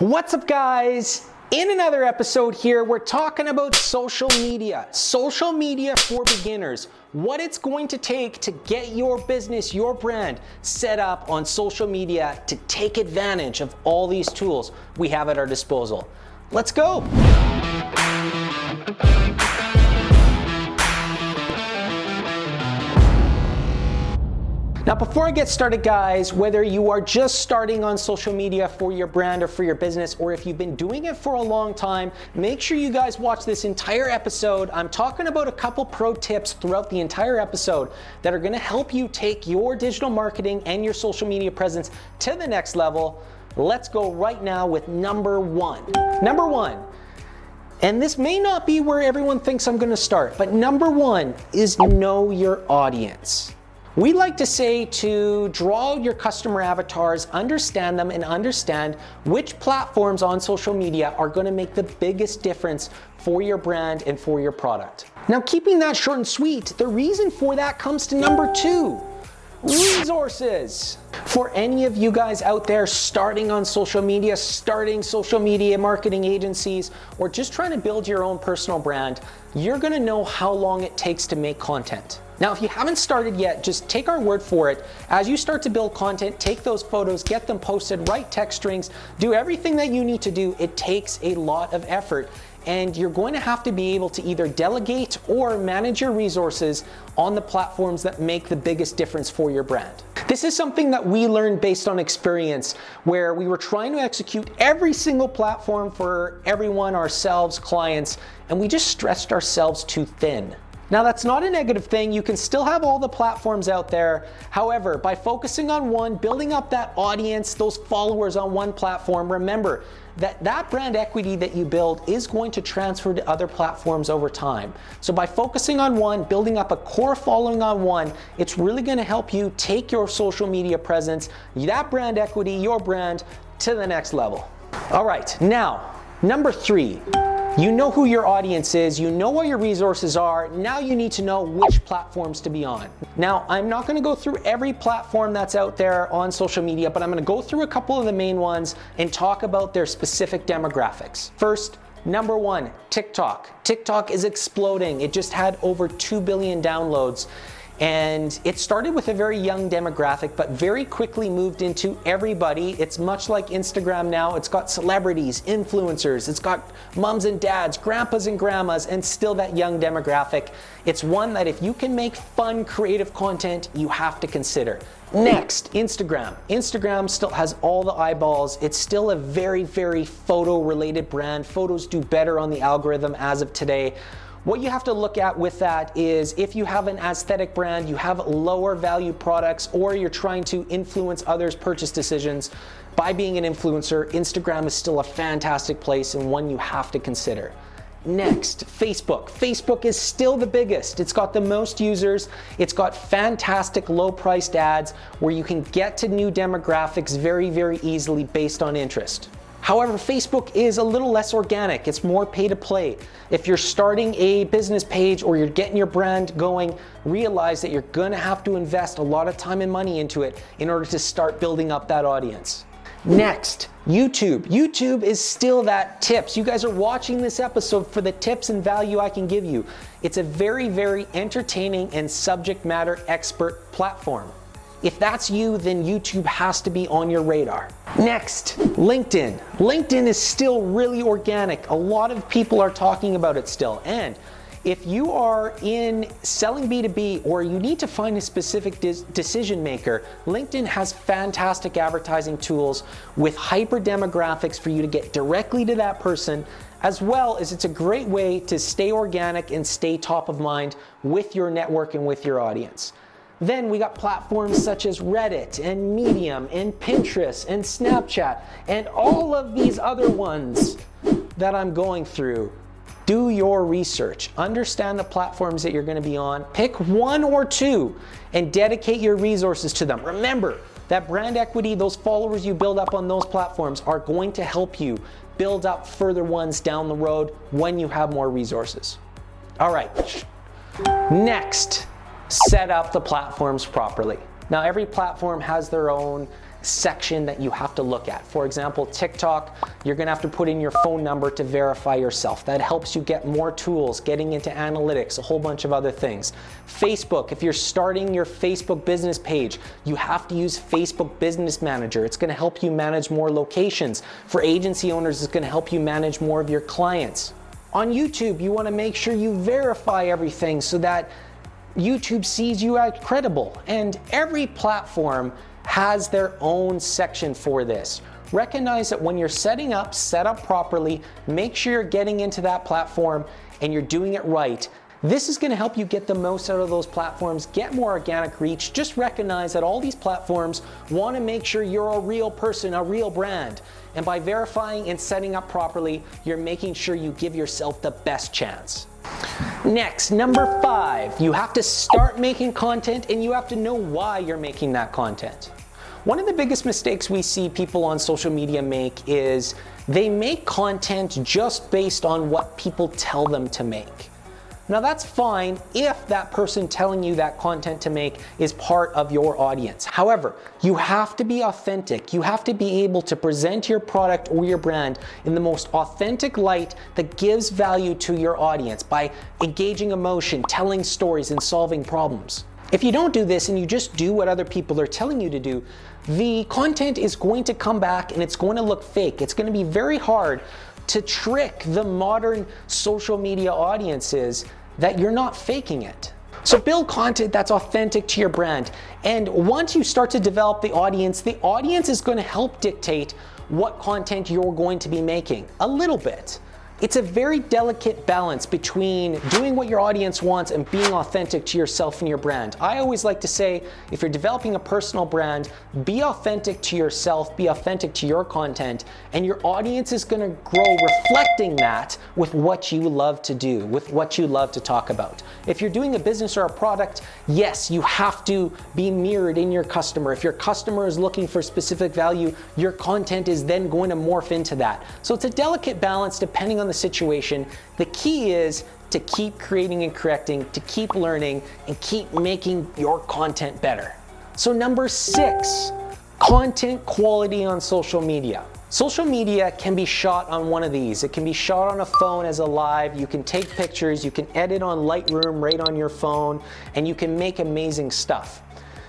What's up, guys? In another episode here, we're talking about social media for beginners, what it's going to take to get your business, your brand set up on social media to take advantage of all these tools we have at our disposal. Let's go. Now, before I get started, guys, whether you are just starting on social media for your brand or for your business, or if you've been doing it for a long time, make sure you guys watch this entire episode. I'm talking about a couple pro tips throughout the entire episode that are gonna help you take your digital marketing and your social media presence to the next level. Let's go right now with number one. Number one, and this may not be where everyone thinks I'm gonna start, but number one is know your audience. We like to say to draw your customer avatars, understand them, and understand which platforms on social media are going to make the biggest difference for your brand and for your product. Now, keeping that short and sweet, the reason for that comes to number two, resources. For any of you guys out there starting on social media, starting social media marketing agencies, or just trying to build your own personal brand, you're going to know how long it takes to make content. Now, if you haven't started yet, just take our word for it. As you start to build content, take those photos, get them posted, write text strings, do everything that you need to do. It takes a lot of effort, and you're going to have to be able to either delegate or manage your resources on the platforms that make the biggest difference for your brand. This is something that we learned based on experience, where we were trying to execute every single platform for everyone, ourselves, clients, and we just stretched ourselves too thin. Now, that's not a negative thing. You can still have all the platforms out there. However, by focusing on one, building up that audience, those followers on one platform, remember that brand equity that you build is going to transfer to other platforms over time. So by focusing on one, building up a core following on one, it's really going to help you take your social media presence, that brand equity, your brand, to the next level. All right, now, number three. You know who your audience is, you know what your resources are, now you need to know which platforms to be on. Now, I'm not gonna go through every platform that's out there on social media, but I'm gonna go through a couple of the main ones and talk about their specific demographics. First, number one, TikTok. TikTok is exploding. It just had over 2 billion downloads. And it started with a very young demographic, but very quickly moved into everybody. It's much like Instagram now. It's got celebrities, influencers, it's got moms and dads, grandpas and grandmas, and still that young demographic. It's one that if you can make fun, creative content, you have to consider. Next, Instagram. Instagram still has all the eyeballs. It's still a very, very photo-related brand. Photos do better on the algorithm as of today. What you have to look at with that is if you have an aesthetic brand, you have lower value products, or you're trying to influence others' purchase decisions by being an influencer, Instagram is still a fantastic place and one you have to consider. Next, Facebook. Facebook is still the biggest. It's got the most users. It's got fantastic low-priced ads where you can get to new demographics very, very easily based on interest. However, Facebook is a little less organic. It's more pay to play. If you're starting a business page or you're getting your brand going, realize that you're gonna have to invest a lot of time and money into it in order to start building up that audience. Next, YouTube. YouTube is still that tips. You guys are watching this episode for the tips and value I can give you. It's a very, very entertaining and subject matter expert platform. If that's you, then YouTube has to be on your radar. Next, LinkedIn. LinkedIn is still really organic. A lot of people are talking about it still. And if you are in selling B2B or you need to find a specific decision maker, LinkedIn has fantastic advertising tools with hyper demographics for you to get directly to that person, as well as it's a great way to stay organic and stay top of mind with your network and with your audience. Then we got platforms such as Reddit and Medium and Pinterest and Snapchat and all of these other ones that I'm going through. Do your research. Understand the platforms that you're going to be on. Pick one or two and dedicate your resources to them. Remember that brand equity, those followers you build up on those platforms are going to help you build up further ones down the road when you have more resources. All right. Next, set up the platforms properly. Now, every platform has their own section that you have to look at. For example, TikTok, you're gonna have to put in your phone number to verify yourself. That helps you get more tools, getting into analytics, a whole bunch of other things. Facebook, if you're starting your Facebook business page, you have to use Facebook Business Manager. It's gonna help you manage more locations. For agency owners, it's gonna help you manage more of your clients. On YouTube, you wanna make sure you verify everything so that YouTube sees you as credible. And every platform has their own section for this. Recognize that when you're set up properly, make sure you're getting into that platform and you're doing it right. This is gonna help you get the most out of those platforms, get more organic reach. Just recognize that all these platforms wanna make sure you're a real person, a real brand. And by verifying and setting up properly, you're making sure you give yourself the best chance. Next, number 5, you have to start making content and you have to know why you're making that content. One of the biggest mistakes we see people on social media make is they make content just based on what people tell them to make. Now that's fine if that person telling you that content to make is part of your audience. However, you have to be authentic. You have to be able to present your product or your brand in the most authentic light that gives value to your audience by engaging emotion, telling stories, and solving problems. If you don't do this and you just do what other people are telling you to do, the content is going to come back and it's going to look fake. It's going to be very hard to trick the modern social media audiences that you're not faking it. So build content that's authentic to your brand. And once you start to develop the audience is going to help dictate what content you're going to be making a little bit. It's a very delicate balance between doing what your audience wants and being authentic to yourself and your brand. I always like to say, if you're developing a personal brand, be authentic to yourself, be authentic to your content, and your audience is gonna grow reflecting that with what you love to do, with what you love to talk about. If you're doing a business or a product, yes, you have to be mirrored in your customer. If your customer is looking for specific value, your content is then going to morph into that. So it's a delicate balance depending on the situation. The key is to keep creating and correcting, to keep learning, and keep making your content better. So number 6, content quality on social media. Social media can be shot on one of these. It can be shot on a phone as a live. You can take pictures, you can edit on Lightroom right on your phone, and you can make amazing stuff.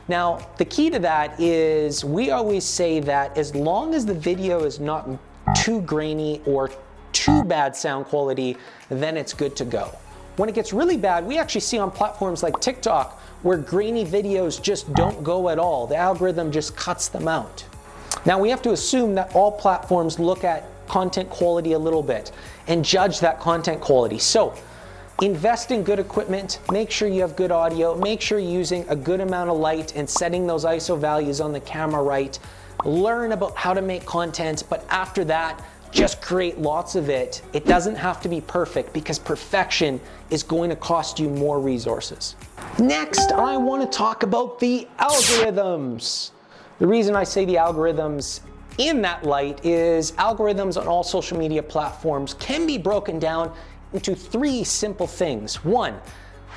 Now, the key to that is we always say that as long as the video is not too grainy or too bad sound quality, then it's good to go. When it gets really bad, we actually see on platforms like TikTok where grainy videos just don't go at all. The algorithm just cuts them out. Now we have to assume that all platforms look at content quality a little bit and judge that content quality. So invest in good equipment, make sure you have good audio, make sure you're using a good amount of light and setting those ISO values on the camera right. Learn about how to make content, but after that, just create lots of it. It doesn't have to be perfect because perfection is going to cost you more resources. Next, I want to talk about the algorithms. The reason I say the algorithms in that light is algorithms on all social media platforms can be broken down into 3 simple things. 1,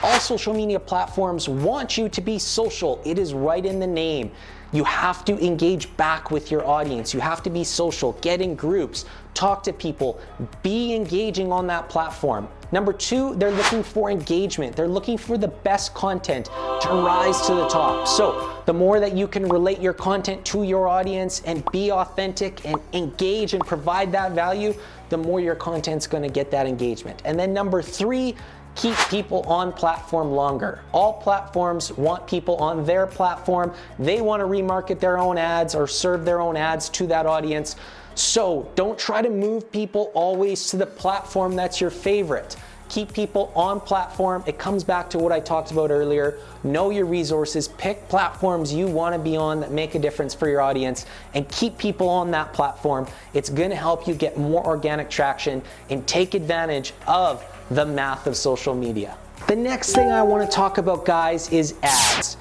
all social media platforms want you to be social. It is right in the name. You have to engage back with your audience. You have to be social, get in groups, talk to people, be engaging on that platform. Number 2, they're looking for engagement. They're looking for the best content to rise to the top. So the more that you can relate your content to your audience and be authentic and engage and provide that value, the more your content's gonna get that engagement. And then number 3, keep people on platform longer. All platforms want people on their platform. They want to remarket their own ads or serve their own ads to that audience. So don't try to move people always to the platform that's your favorite. Keep people on platform. It comes back to what I talked about earlier. Know your resources, pick platforms you want to be on that make a difference for your audience, and keep people on that platform. It's going to help you get more organic traction and take advantage of the math of social media. The next thing I want to talk about, guys, is ads.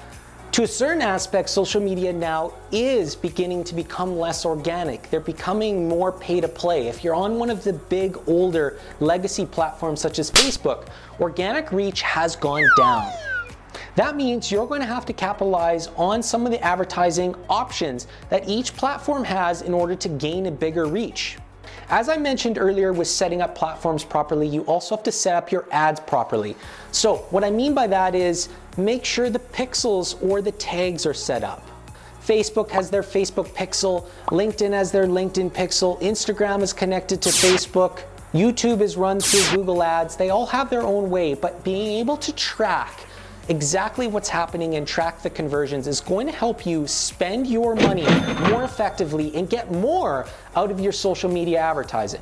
To a certain aspect, social media now is beginning to become less organic. They're becoming more pay to play. If you're on one of the big older legacy platforms such as Facebook, organic reach has gone down. That means you're going to have to capitalize on some of the advertising options that each platform has in order to gain a bigger reach. As I mentioned earlier with setting up platforms properly, you also have to set up your ads properly. So what I mean by that is make sure the pixels or the tags are set up. Facebook has their Facebook pixel, LinkedIn has their LinkedIn pixel, Instagram is connected to Facebook, YouTube is run through Google Ads. They all have their own way, but being able to track exactly what's happening and track the conversions is going to help you spend your money more effectively and get more out of your social media advertising.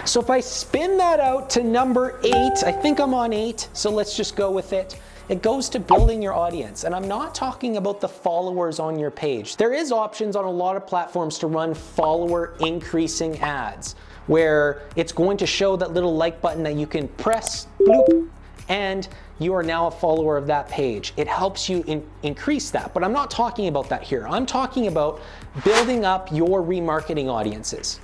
So if I spin that out to number 8, I think I'm on 8, so let's just go with it. It goes to building your audience, and I'm not talking about the followers on your page. There is options on a lot of platforms to run follower increasing ads, where it's going to show that little like button that you can press, bloop, and you are now a follower of that page. It helps you increase that, but I'm not talking about that here. I'm talking about building up your remarketing audiences.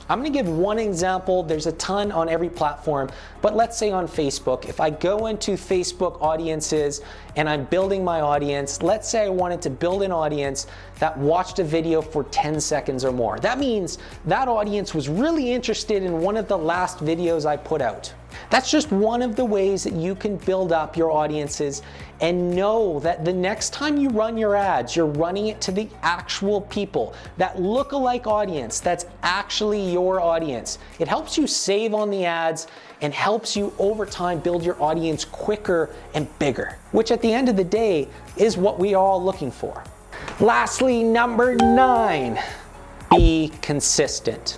I'm gonna give one example. There's a ton on every platform, but let's say on Facebook, if I go into Facebook audiences and I'm building my audience, let's say I wanted to build an audience that watched a video for 10 seconds or more. That means that audience was really interested in one of the last videos I put out. That's just one of the ways that you can build up your audiences and know that the next time you run your ads, you're running it to the actual people, that look-alike audience that's actually your audience. It helps you save on the ads and helps you over time build your audience quicker and bigger, which at the end of the day is what we are all looking for. Lastly, number 9, be consistent.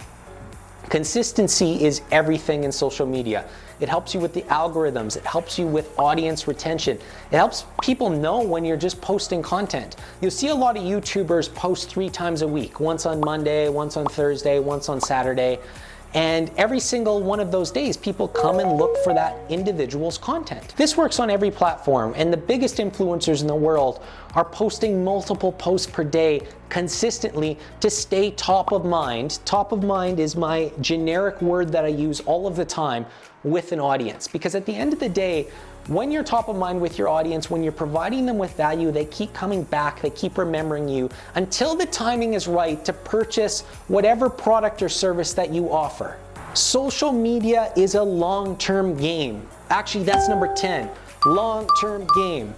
Consistency is everything in social media. It helps you with the algorithms. It helps you with audience retention. It helps people know when you're just posting content. You'll see a lot of YouTubers post 3 times a week, once on Monday, once on Thursday, once on Saturday. And every single one of those days, people come and look for that individual's content. This works on every platform, and the biggest influencers in the world are posting multiple posts per day consistently to stay top of mind. Top of mind is my generic word that I use all of the time with an audience, because at the end of the day, when you're top of mind with your audience, when you're providing them with value, they keep coming back, they keep remembering you until the timing is right to purchase whatever product or service that you offer. Social media is a long-term game. Actually, that's number 10, long-term game.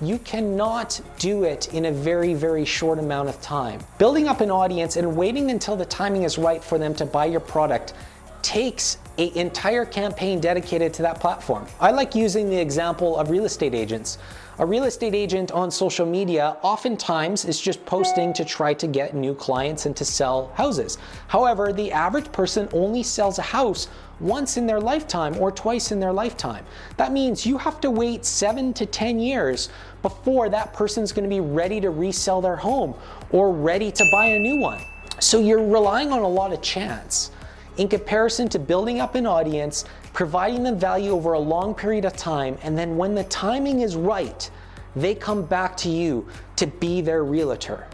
You cannot do it in a very, very short amount of time. Building up an audience and waiting until the timing is right for them to buy your product takes an entire campaign dedicated to that platform. I like using the example of real estate agents. A real estate agent on social media oftentimes is just posting to try to get new clients and to sell houses. However, the average person only sells a house once in their lifetime or twice in their lifetime. That means you have to wait 7 to 10 years before that person's going to be ready to resell their home or ready to buy a new one. So you're relying on a lot of chance in comparison to building up an audience, providing them value over a long period of time, and then when the timing is right, they come back to you to be their realtor.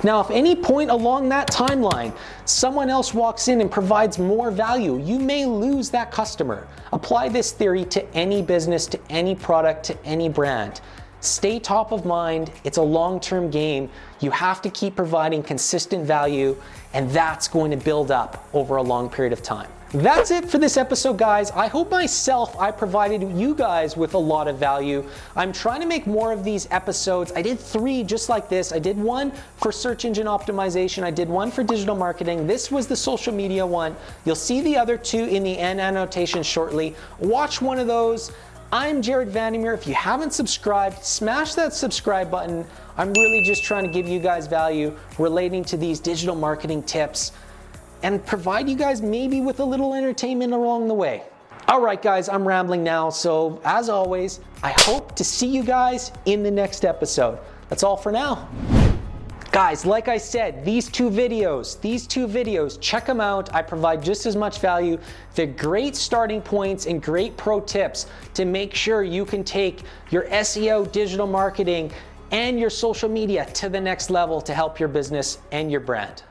Now, if any point along that timeline, someone else walks in and provides more value, you may lose that customer. Apply this theory to any business, to any product, to any brand. Stay top of mind. It's a long-term game. You have to keep providing consistent value, and that's going to build up over a long period of time. That's it for this episode, guys. I hope I provided you guys with a lot of value. I'm trying to make more of these episodes. I did 3 just like this. I did 1 for search engine optimization. I did 1 for digital marketing. This was the social media one. You'll see the other 2 in the end annotation shortly. Watch one of those. I'm Jared Vandermeer. If you haven't subscribed, smash that subscribe button. I'm really just trying to give you guys value relating to these digital marketing tips and provide you guys maybe with a little entertainment along the way. All right, guys, I'm rambling now. So as always, I hope to see you guys in the next episode. That's all for now. Guys, like I said, these two videos, check them out. I provide just as much value. They're great starting points and great pro tips to make sure you can take your SEO, digital marketing, and your social media to the next level to help your business and your brand.